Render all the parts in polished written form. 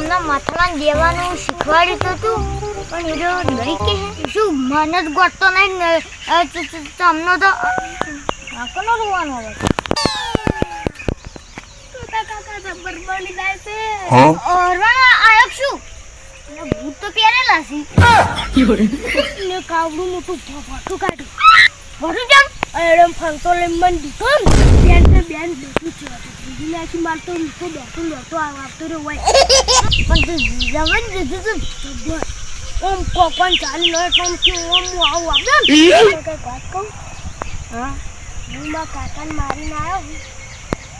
એમના માથામાં દેવાનું શીખવાડ્યું તો તું પણ એ લઈ કે શું મન જ ગોઠતો નહીં તમને તો કોનો રોવાનો આવે કાકા જબર બની જાય છે ઓરવા આયો શું ભૂત તો પહેરેલા છે ને કાવડું મોટું ફોટો કાઢ્યું ભરું જમ એડમ ફરતો લેમન દીધો બેન બેન બેઠું છે બીજી મારતો બેઠો આવતો રે હોય પણ જમન દીધું તો ઓમ કોપન ચાલી લો કોમ કે ઓમ આવું આપને કઈ વાત કહું હા હું માં કાકાને મારીને આવ્યો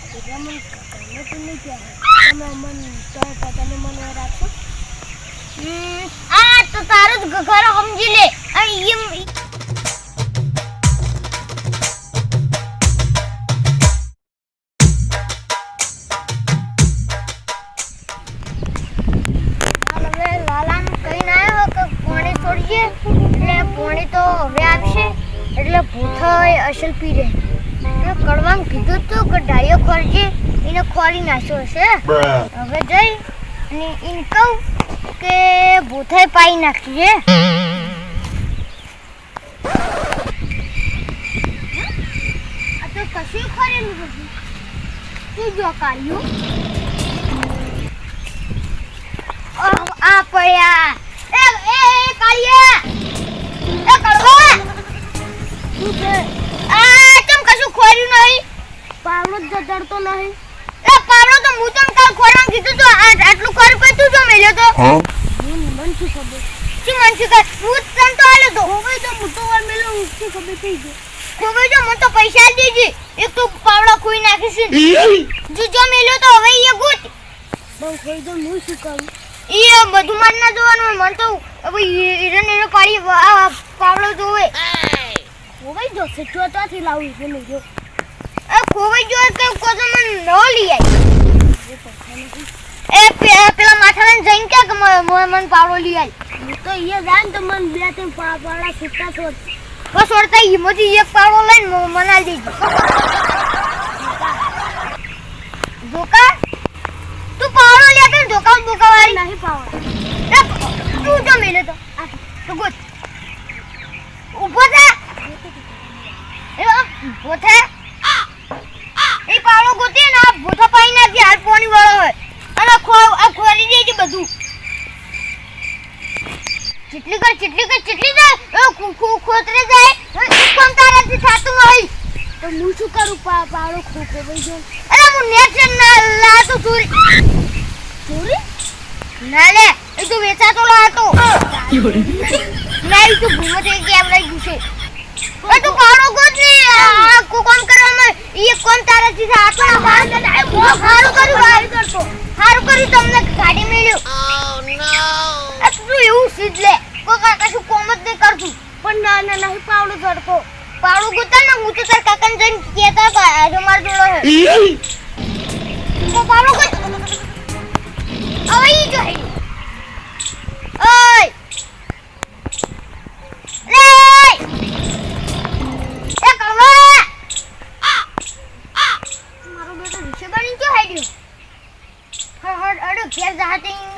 એટલે મને કાકાને તો નહીં કહેવાય તમે મન તો કાકાને મને રાખો આ તો તારું જ ઘર સમજી લે અને એમ એટલે ભૂથાય અસલ પી રે કડવાંગ કીધું તું કે ડાયો ખોરજે એને ખોરી નાખ્યો હશે હવે જઈ અને એને કહું કે ભૂથાય પાઈ નાખીએ આ તો કશું ખરેલું બધું તું જો કાઢ્યું આ પડ્યા એ કાળિયા એ કડવા કેમ કશું ખોર્યું નહીં પાવડો જડતો નહીં એ પાવડો તો હું તને કાલ ખોરવાનું કીધું તો આટલું ખોરું કઈ તું જો મેલ્યો તો મન શું ખબર શું મન શું કર હું તને તો આલ્યો તો હવે તો મોટો વાર મેલ્યો શું ખબર થઈ ગઈ ખબર જો મને તો પૈસા આલ દેજે એક તો પાવડો ખોઈ નાખીશ જો મેલ્યો તો હવે એ ગુટ બહુ ખોઈ તો હું શું કરું એ બધું માર ના જોવાનું મન તો હવે હીરને પાડી પાવડો જોવે ખોવાઈ જો સચોતાથી લાવી છે ને જો એ ખોવાઈ જો કે કોતો મને ન લઈ આવી એ પેલા માથાને જઈને કે મન પાવડો લઈ આવી હું તો એ જાન તો મન બે ત્રણ પાવડા છૂટા છોડ બસ ઓરતા હિમોથી એક પાવડો લઈને મને આલી દેજો જોકા તું પાવડો લે કે જોકા બોકા વાળી નહીં પાવડો તું જો મેલે તો ગુડ ઉભો થા બોથે એ પાવડો ગોતી ને બોથો પાઈ નાખી હાલ પાણી વાળો હોય અને ખોરી દેજે બધું ચીટલી કર ખોતરે જાય કોમ તારાથી થાતું હોય તો હું શું કરું પાવડો ખોખો ભાઈ જો અરે હું નેટ ના લાતો ચોરી ના લે એ તો વેચાતો લાતો નહીં તો ભૂમો થઈ ગયા એમ રહી ગયું છે તું પાવડો ગોત ને કો કામ કરવામાં એ કોમ તારાથી આટલા બહાર જાય હારું કર્યું તમને ગાડી મળ્યું ઓ નો તું એવું સીધ લે કો કાકા શું કોમ જ નહીં કરતું પણ ના નહીં પાવડો ઝડકો પાવડો ગોતા ને હું તો તાર કાકાને જઈને કહેતા કે આજે માર જોડો હે તો પાવડો ગોત હવે ઈ જો હે ઓય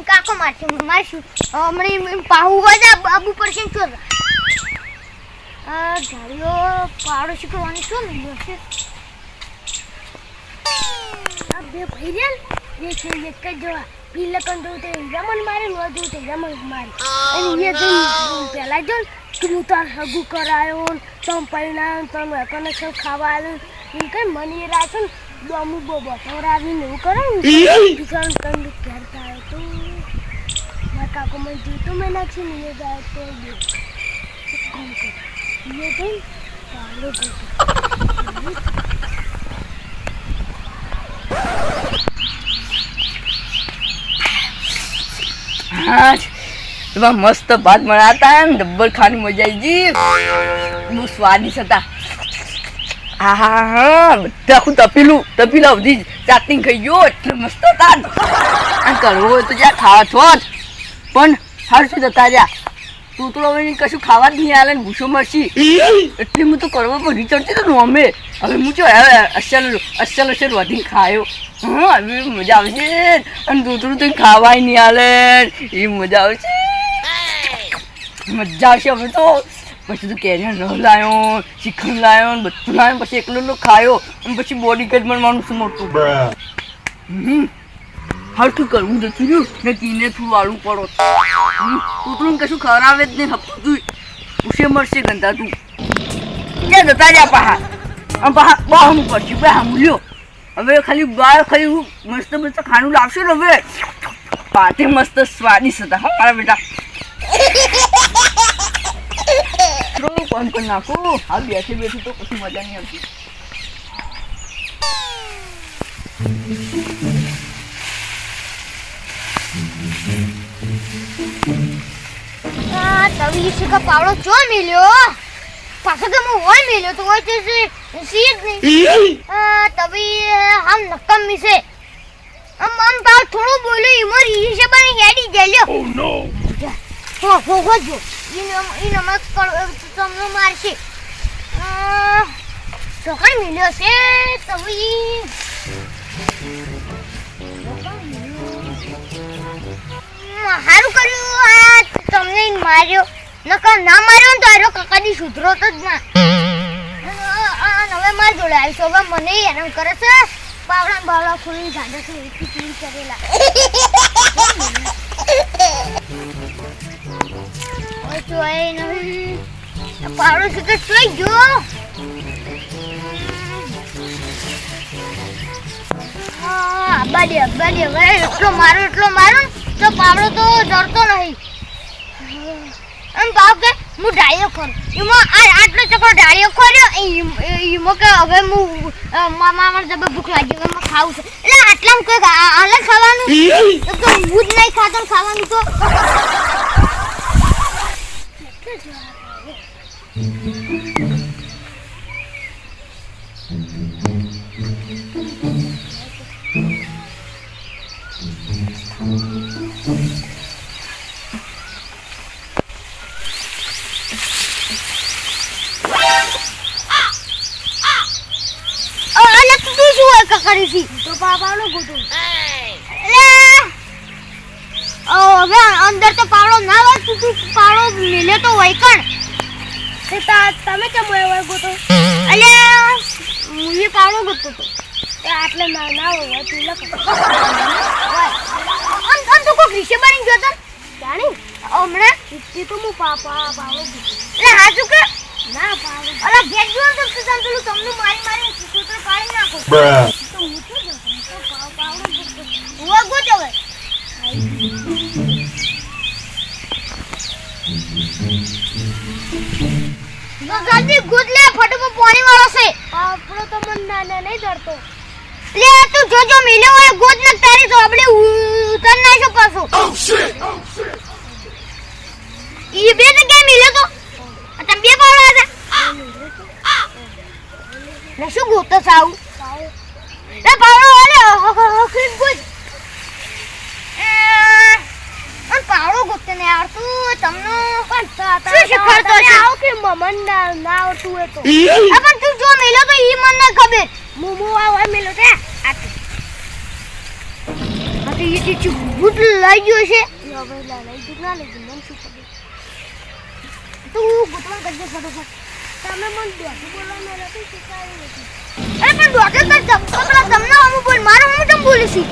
કાકો મારશે મારશું હમણાં પાહુ વાજા આબુ પડશે છો ધારીઓ પાડો શીખવાની શું નહીં છે આ બે ભાઈ રે એ છે એક જ જોવા પીલે કન દઉં તે રમણ મારે નો દઉં તે રમણ મારે અને એ તો પેલા જો તું તાર હગુ કરાયો તમ પરિણામ તમ કને સૌ ખાવા આલું એ કઈ મની રાખો દોમુ બોબો તોરાવી ને કરે ને દુકાન કંદ કરતા હે તો માકા કો મને દી તો મેં નાખી ને એ જાય તો દે કોમ કર ये तो पालो हाँ तो मस्त भात बनाता है डब्बल खाने मजा आएगी वो स्वादिष्ट था हाँ हाँ हाँ બધા હું તપીલા બધી ચાટણી ખાઈ ગયો એટલે મસ્ત હતા આ કરવો હોય તો જ્યાં ખાવા છો જ પણ સારું શું જતા રહ્યા તૂતરો હવે કશું ખાવા જ નહીં આલે ને ભૂસો મરશી એટલે હું તો કરવા પર રીચડતી તો અમે હવે હું જો હવે અસલ વધીને ખાયો હા હવે મજા આવશે અને તૂતરું તો ખાવાય નહીં આલે એ મજા આવશે હવે તો પછી તો કેરીનો રસ લાવ્યો શ્રીખંડ લાવ્યો ને બધું લાવ્યો પછી એકલો ખાયો અને પછી બોડી ગાર્ડ બનવાનું શું મોટું હરખું કરવું નથી રહ્યું ને કીને થોડું વાળું પડો કૂતરું કશું ખરાવે જ નહીં હપતું તું ઉસે મળશે ગંધા તું ક્યાં જતા રહ્યા પહા આમ પહા બહુ પડશે બે સાંભળ્યો હવે ખાલી મસ્ત ખાનું લાવશે ને હવે પાતે મસ્ત સ્વાદિષ્ટ હતા હા મારા બેટા કોણ પણ નાખું હા બેઠી તો કશું મજા નહીં આવતી તવી છે કે પાવડો ચો મિલ્યો પાછો કે હું હોય મિલ્યો તો હોય છે સી જ નહીં તવી આમ નક્કમ છે આમ પાવ થોડું બોલ્યો ઈમર ઈ છે બની હેડી જાય ઓ નો હો જો ઈ નમક તમને મારશે તો કઈ મિલ્યો છે તવી હારું કર્યું તમને માર્યો નકર ના માર્યો ને તો આરો કકાની સુધરો તો જ ના હવે માર જોડે આવીશ હવે મને હેરાન કરે છે પાવડા બાવડા ખોલીને ગાંડા છે એટલી ક્લીન કરેલા ચોય નહીં પાવડો છે કે ચોઈ ગયો બાડી હવે એટલો મારો તો પાવડો તો ડરતો નહીં એમ ભાવ કે હું ડાળીઓ કરું એમાં આટલો ચક્રો ડાળીઓ કર્યો એમાં કે હવે હું મામા જબ ભૂખ લાગી હવે હું ખાવું છે એટલે આટલામાં કોઈ અલગ ખાવાનું તો હું જ નહીં ખાતો ખાવાનું તો કરી તો પાવડો ગોતો હવે અંદર તો પાવડો ના હોય તું પાવડો મિલે તો હોય કણ તમે કેમ હોય ગોતો અલ્યા મુએ પાવડો ગોતો તો આટલે ના હોય તું લખ અન તો કોઈ વિશે બની ગયો તો જાણી હમણે ઇત્તી તો હું પાવડો એટલે હાજુ કે ના પાવડો અલા ગેટ જો તો સંતલું તમને મારી સૂત્ર પાડી નાખો જલ્દી ગુદ લે ફટોફટ પાણી વાળો છે આપણો તો મન નાના નહીં ડરતો લે તું જોજો મિલ્યો હોય ગોદ ન તારી તો આપણે ઉતર નાખો પાછો ઈ બે જગ્યાએ મિલ્યો તો તમે બે પાવડા હતા ને શું ગોતો સાવ એ પાવડો ઓલે હકીન ગુદ અન પાવડો ગોતે ને યાર તું તમને કોણ શું શીખવાડતો છે આવ કે મમન ના આવતું હે તો પણ તું જો મિલ્યો તો ઈ મને ખબર મોમો આ મિલ્યો તે આ તો ઈ ટીચુ ગુડ લઈ ગયો છે હવે લઈ ગયો ના લઈ ગયો મન શું ખબર તું ગોતવા કરજે ફટાફટ તમે મન દોઢ બોલવાનો નથી શીખાયું નથી અરે પણ દોઢ કર ચપકડા તમને હું બોલ મારો હું તમ બોલી છી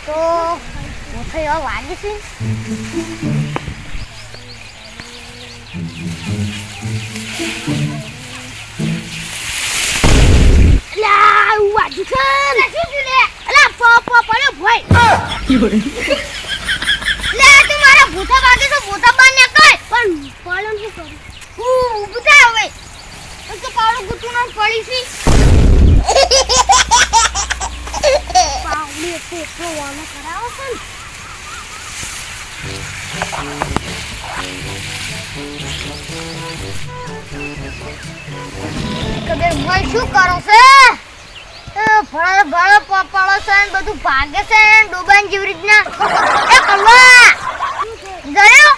તો મોથે આ વાગી છે લા વાગી છે શું લે અલા પાપા પડ્યો ભાઈ લે તું મારા ભૂતા વાગે તો ભૂતા બાને કર પણ પાલન શું કરું હું ભૂતા હવે તો પાવડો ગુતું ના પડી છે પાવડી એટલો વાનો કરાવો છે કબે ભાઈ શું કરો છે ભળો ભળો પપળો છે ને બધું ભાગે છે ને ડોબાન જેવી રીતના. એ કલ્લા જયો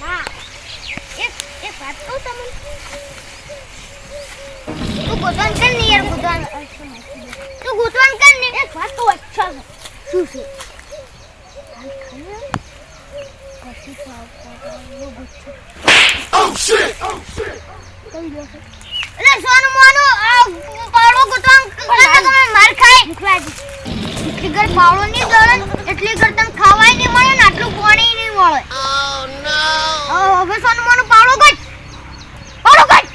ના એક વાત કહું તમને, તું ગોતવાન કર ને યાર, ગોતવાન તું ગોતવાન કર ને. એક વાત તો અચ્છા છે. શું છે? હાલ ખાલી કશી ખાવ ગુચ્છો. Oh shit કઈ લો છે એટલે સોનું મોનું પાવડો ગોતવાન કરતા તમે માર ખાય મુખલાજી. એટલી ઘર પાવડો નહીં દળે એટલી ઘર તમે ખાવાય નહીં મળે ને આટલું પાણી નહીં મળે. Oh no હવે સોનું મોનું પાવડો ગોત, પાવડો ગોત.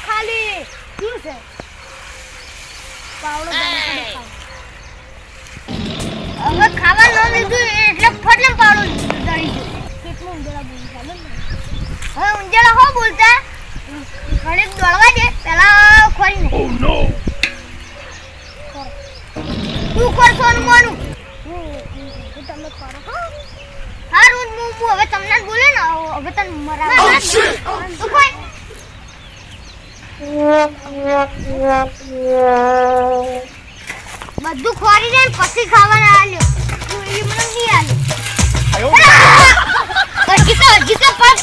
ખાલી શું છે પાવડો હવે ખાવા ન લીધું એટલે ફટલે પાવડો દળી ગયો. કેટલું ઊંધેડા બોલ ચાલે ને હવે ઊંધેડા હો બોલતા ઘડીક દોડવા દે પેલા ખોરી ને. ઓ નો તું કર સોનું મોનું હું તમને કરો હારું હું હવે તમને જ બોલે ને હવે તને મરાવા તું કોઈ બધું ખોરી દે પછી ખાવાના આલ્યો તું એ મને નહીં આલ્યો. હજી તો પડ